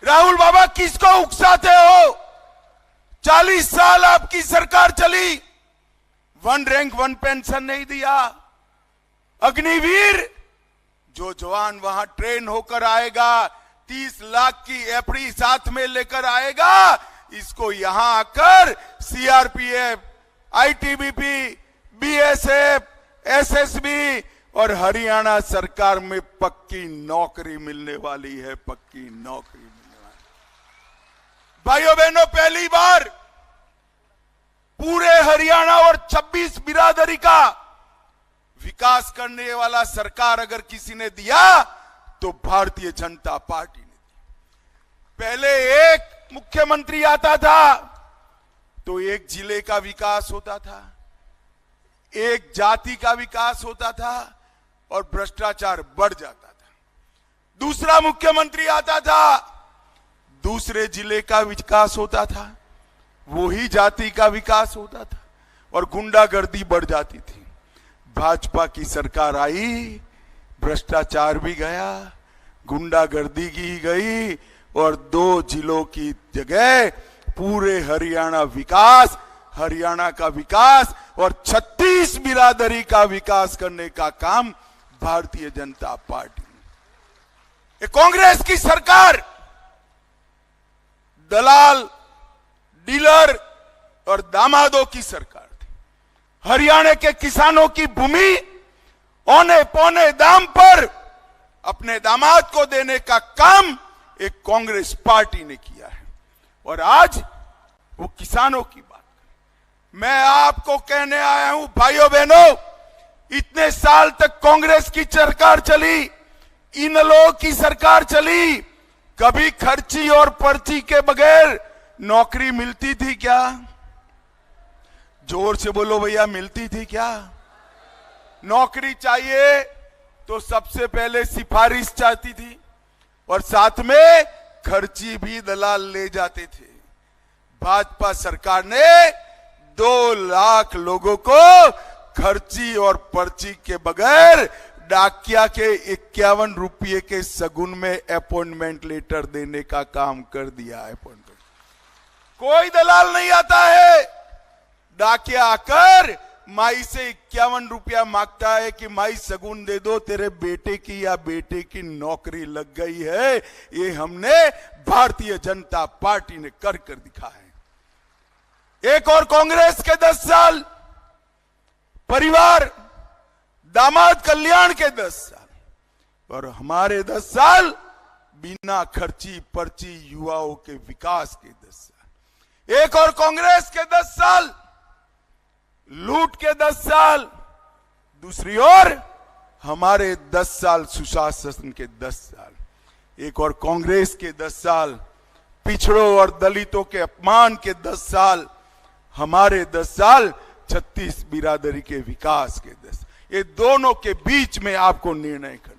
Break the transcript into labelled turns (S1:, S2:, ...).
S1: राहुल बाबा किसको उकसाते हो? 40 साल आपकी सरकार चली, 1 रैंक 1 पेंशन नहीं दिया। अग्निवीर जो जवान वहां ट्रेन होकर आएगा, 30 लाख की एफडी साथ में लेकर आएगा, इसको यहां आकर सीआरपीएफ, आईटीबीपी, बीएसएफ, एसएसबी और हरियाणा सरकार में पक्की नौकरी मिलने वाली है, पक्की नौकरी मिलने वाली। भाइयों बहनों, पहली बार पूरे हरियाणा और 26 बिरादरी का विकास करने वाला सरकार अगर किसी ने दिया तो भारतीय जनता पार्टी ने दिया। पहले एक मुख्यमंत्री आता था तो एक जिले का विकास होता था, एक जाति का विकास होता था और भ्रष्टाचार बढ़ जाता था। दूसरा मुख्यमंत्री आता था, दूसरे जिले का विकास होता था, वही जाति का विकास होता था और गुंडागर्दी बढ़ जाती थी। भाजपा की सरकार आई, भ्रष्टाचार भी गया, गुंडागर्दी की गई और 2 जिलों की जगह पूरे हरियाणा का विकास और 36 बिरादरी का विकास करने का काम भारतीय जनता पार्टी ने। ये कांग्रेस की सरकार दलाल, डीलर और दामादों की सरकार थी। हरियाणा के किसानों की भूमि औने पौने दाम पर अपने दामाद को देने का काम एक कांग्रेस पार्टी ने किया है। और आज वो किसानों की बात, मैं आपको कहने आया हूं भाइयों बहनों, इतने साल तक कांग्रेस की सरकार चली, इन लोगों की सरकार चली, कभी खर्ची और पर्ची के बगैर नौकरी मिलती थी क्या? जोर से बोलो भैया, मिलती थी क्या? नौकरी चाहिए तो सबसे पहले सिफारिश चाहती थी और साथ में खर्ची भी दलाल ले जाते थे। भाजपा सरकार ने 2 लाख लोगों को खर्ची और पर्ची के बगैर डाकिया के 51 रुपये के सगुन में अपॉइंटमेंट लेटर देने का काम कर दिया है। कोई दलाल नहीं आता है, डाकिया आकर माई से 51 रुपया मांगता है कि माई सगुन दे दो, तेरे बेटे की या बेटे की नौकरी लग गई है। ये हमने भारतीय जनता पार्टी ने कर दिखा है। एक और कांग्रेस के 10 साल, परिवार दामाद कल्याण के 10 साल और हमारे 10 साल बिना खर्ची पर्ची युवाओं के विकास के 10 साल। एक और कांग्रेस के 10 साल लूट के 10 साल, दूसरी ओर हमारे 10 साल सुशासन के 10 साल। एक और कांग्रेस के 10 साल पिछड़ों और दलितों के अपमान के 10 साल, हमारे 10 साल 36 बिरादरी के विकास के 10। ये दोनों के बीच में आपको निर्णय करना।